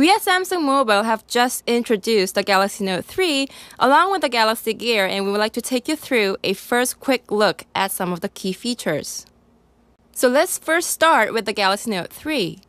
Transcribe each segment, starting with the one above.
We at Samsung Mobile have just introduced the Galaxy Note 3 along with the Galaxy Gear, and we would like to take you through a first quick look at some of the key features. So let's first start with the Galaxy Note 3.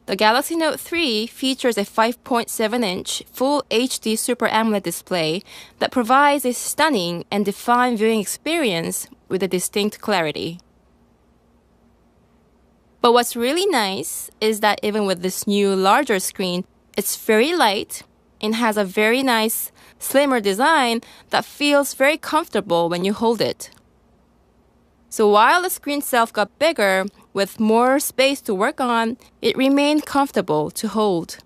The Galaxy Note 3 features a 5.7-inch Full HD Super AMOLED display that provides a stunning and defined viewing experience with a distinct clarity. But what's really nice is that even with this new larger screen, it's very light and has a very nice slimmer design that feels very comfortable when you hold it. So while the screen itself got bigger with more space to work on, it remained comfortable to hold.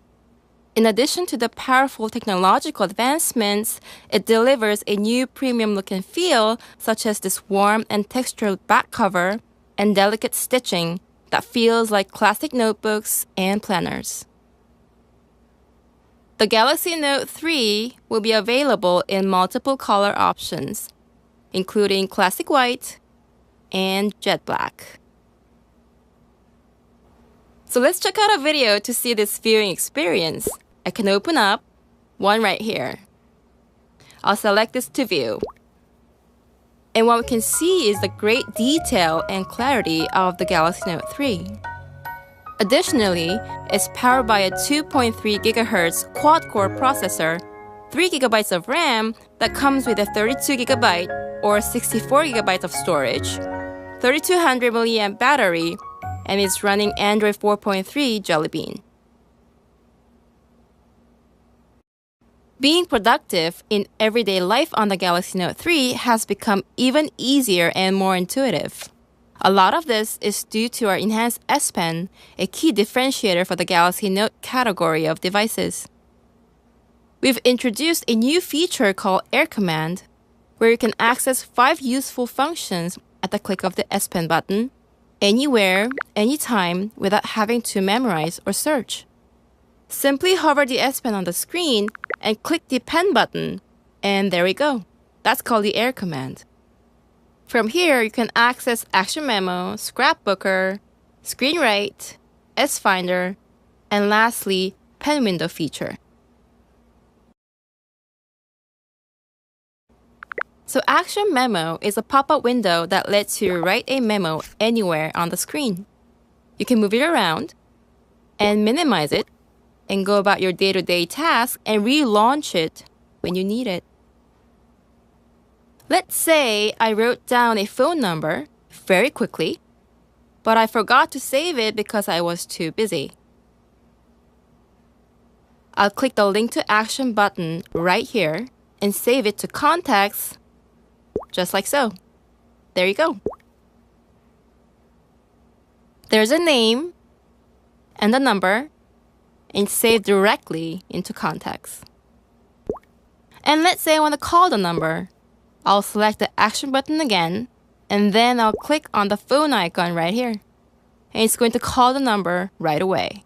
In addition to the powerful technological advancements, it delivers a new premium look and feel, such as this warm and textured back cover and delicate stitching that feels like classic notebooks and planners. The Galaxy Note 3 will be available in multiple color options, including classic white and jet black. So let's check out a video to see this viewing experience. I can open up one right here. I'll select this to view. And what we can see is the great detail and clarity of the Galaxy Note 3. Additionally, it's powered by a 2.3 GHz quad-core processor, 3 GB of RAM that comes with a 32 GB or 64 GB of storage, 3200 mAh battery, and is running Android 4.3 Jelly Bean. Being productive in everyday life on the Galaxy Note 3 has become even easier and more intuitive. A lot of this is due to our enhanced S Pen, a key differentiator for the Galaxy Note category of devices. We've introduced a new feature called Air Command, where you can access 5 useful functions at the click of the S Pen button, anywhere, anytime, without having to memorize or search. Simply hover the S Pen on the screen and click the pen button, and there we go. That's called the Air Command. From here, you can access Action Memo, Scrapbooker, Screen Write, S Finder, and lastly, Pen Window feature. So Action Memo is a pop-up window that lets you write a memo anywhere on the screen. You can move it around and minimize it and go about your day-to-day tasks and relaunch it when you need it. Let's say I wrote down a phone number very quickly, but I forgot to save it because I was too busy. I'll click the Link to Action button right here and save it to Contacts, just like so. There you go. There's a name and a number, and save directly into Contacts. And let's say I want to call the number. I'll select the Action button again, and then I'll click on the phone icon right here. And it's going to call the number right away.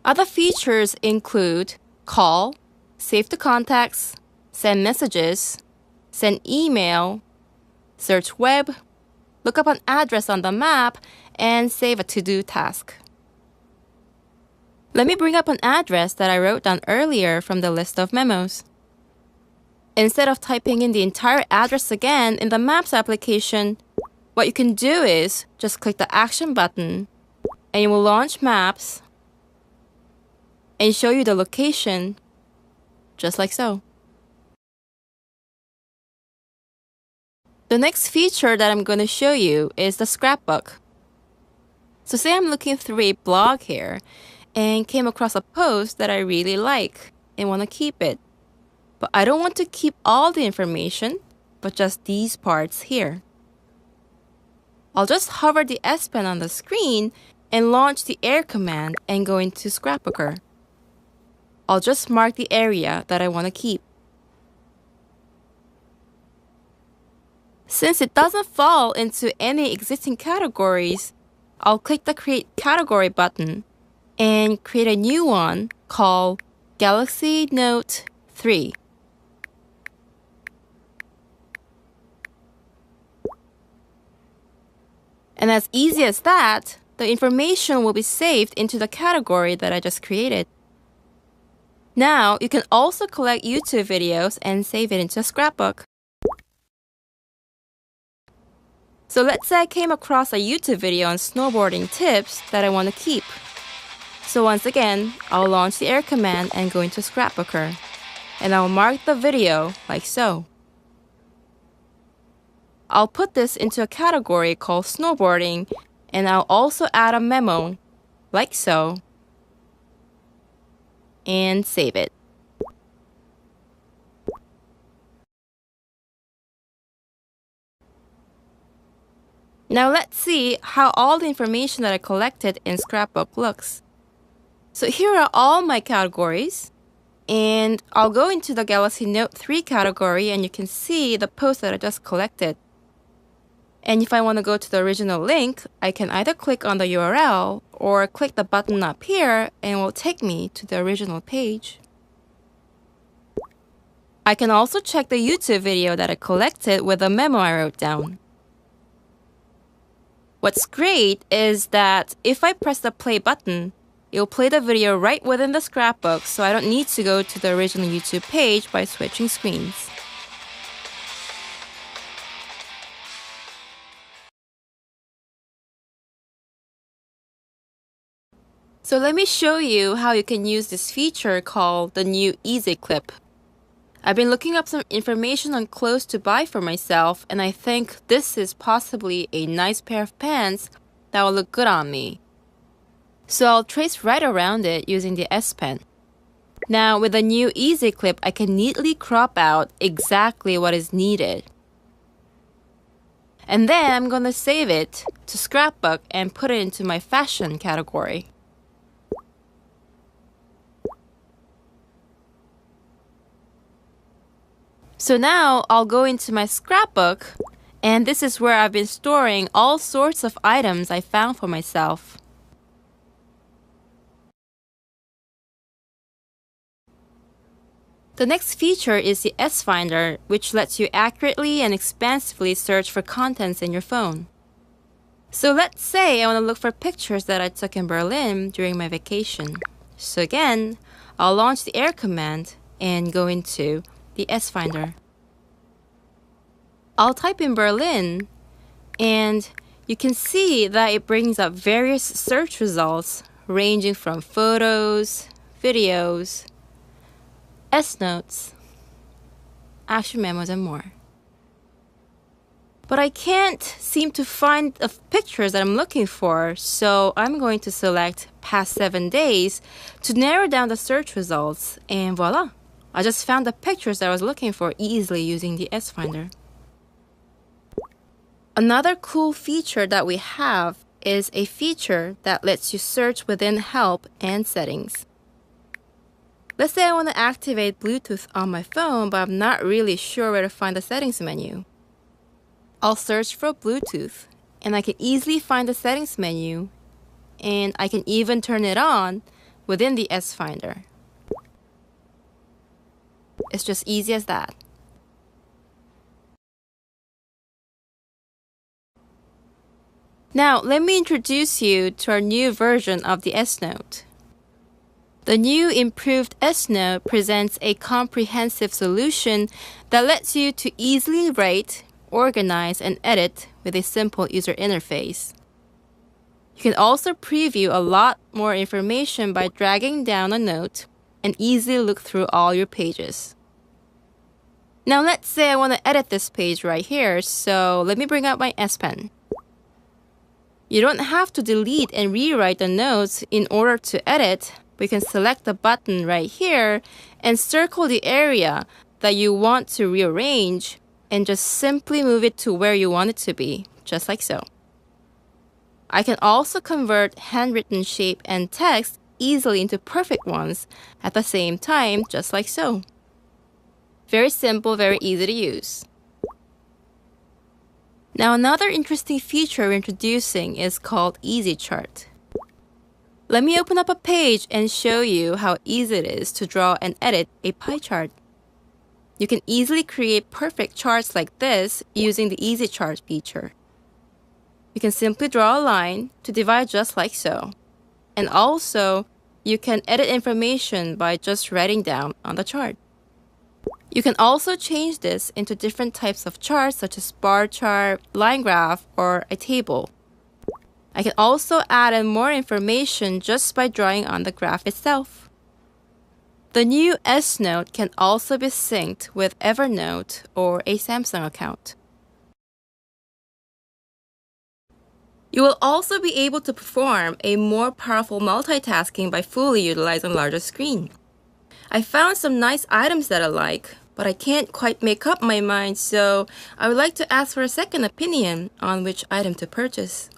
Other features include call, save to contacts, send messages, send email, search web, look up an address on the map, and save a to-do task. Let me bring up an address that I wrote down earlier from the list of memos. Instead of typing in the entire address again in the Maps application, what you can do is just click the Action button, and it will launch Maps and show you the location, just like so. The next feature that I'm going to show you is the scrapbook. So say I'm looking through a blog here and came across a post that I really like and want to keep it. But I don't want to keep all the information, but just these parts here. I'll just hover the S Pen on the screen and launch the Air Command and go into Scrapbooker. I'll just mark the area that I want to keep. Since it doesn't fall into any existing categories, I'll click the Create Category button and create a new one called Galaxy Note 3. And as easy as that, the information will be saved into the category that I just created. Now, you can also collect YouTube videos and save it into a scrapbook. So let's say I came across a YouTube video on snowboarding tips that I want to keep. So once again, I'll launch the air command and go into Scrapbooker. And I'll mark the video like so. I'll put this into a category called snowboarding, and I'll also add a memo like so and save it. Now let's see how all the information that I collected in Scrapbook looks. So here are all my categories, and I'll go into the Galaxy Note 3 category and you can see the post that I just collected. And if I want to go to the original link, I can either click on the URL or click the button up here and it will take me to the original page. I can also check the YouTube video that I collected with the memo I wrote down. What's great is that if I press the play button, it'll play the video right within the scrapbook, so I don't need to go to the original YouTube page by switching screens. So let me show you how you can use this feature called the new Easy Clip. I've been looking up some information on clothes to buy for myself, and I think this is possibly a nice pair of pants that will look good on me. So I'll trace right around it using the S Pen. Now with the new Easy Clip, I can neatly crop out exactly what is needed. And then I'm going to save it to Scrapbook and put it into my fashion category. So now I'll go into my scrapbook, and this is where I've been storing all sorts of items I found for myself. The next feature is the S Finder, which lets you accurately and expansively search for contents in your phone. So let's say I want to look for pictures that I took in Berlin during my vacation. So again, I'll launch the air command and go into the S Finder. I'll type in Berlin, and you can see that it brings up various search results ranging from photos, videos, S notes, action memos, and more. But I can't seem to find the pictures that I'm looking for, so I'm going to select past 7 days to narrow down the search results, and voila! I just found the pictures that I was looking for easily using the S Finder. Another cool feature that we have is a feature that lets you search within Help and Settings. Let's say I want to activate Bluetooth on my phone, but I'm not really sure where to find the settings menu. I'll search for Bluetooth, and I can easily find the settings menu, and I can even turn it on within the S Finder. It's just easy as that. Now, let me introduce you to our new version of the S Note. The new improved S Note presents a comprehensive solution that lets you to easily write, organize, and edit with a simple user interface. You can also preview a lot more information by dragging down a note and easily look through all your pages. Now let's say I want to edit this page right here, so let me bring out my S Pen. You don't have to delete and rewrite the notes in order to edit. We can select the button right here and circle the area that you want to rearrange and just simply move it to where you want it to be, just like so. I can also convert handwritten shape and text easily into perfect ones at the same time, just like so. Very simple, very easy to use. Now another interesting feature we're introducing is called Easy Chart. Let me open up a page and show you how easy it is to draw and edit a pie chart. You can easily create perfect charts like this using the Easy Chart feature. You you can simply draw a line to divide just like so. And also, you can edit information by just writing down on the chart. You can also change this into different types of charts such as bar chart, line graph, or a table. I can also add in more information just by drawing on the graph itself. The new S Note can also be synced with Evernote or a Samsung account. You will also be able to perform a more powerful multitasking by fully utilizing a larger screen. I found some nice items that I like, but I can't quite make up my mind, so I would like to ask for a second opinion on which item to purchase.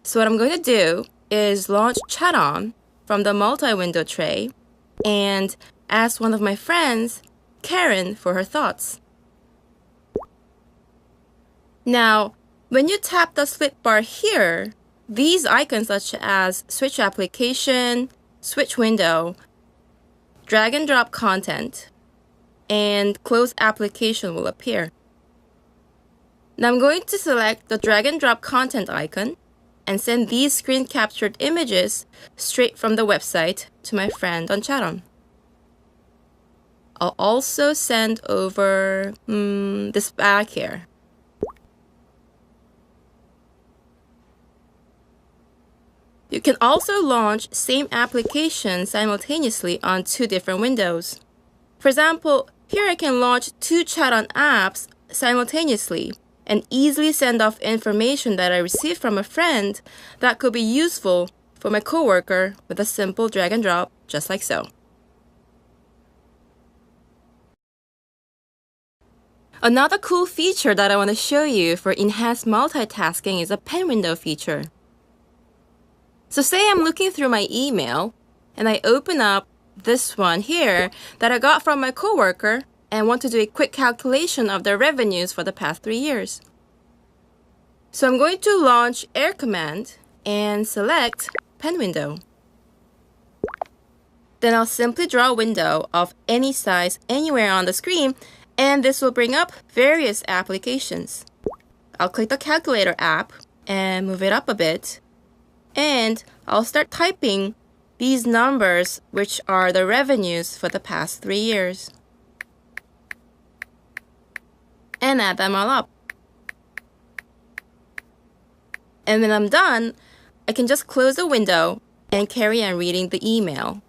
So what I'm going to do is launch Chat On from the multi-window tray and ask one of my friends, Karen, for her thoughts. Now, when you tap the split bar here, these icons such as Switch Application, Switch Window, Drag and Drop Content, and Close Application will appear. Now I'm going to select the Drag and Drop Content icon and send these screen captured images straight from the website to my friend on Chaton. I'll also send over this bag here. You can also launch same application simultaneously on two different windows. For example, here I can launch two Chaton apps simultaneously and easily send off information that I received from a friend that could be useful for my coworker with a simple drag and drop, just like so. Another cool feature that I want to show you for enhanced multitasking is a pen window feature. So say I'm looking through my email and I open up this one here that I got from my coworker and want to do a quick calculation of their revenues for the past 3 years. So I'm going to launch Air Command and select Pen Window. Then I'll simply draw a window of any size anywhere on the screen, and this will bring up various applications. I'll click the Calculator app and move it up a bit, and I'll start typing these numbers, which are the revenues for the past 3 years, and add them all up. And when I'm done, I can just close the window and carry on reading the email.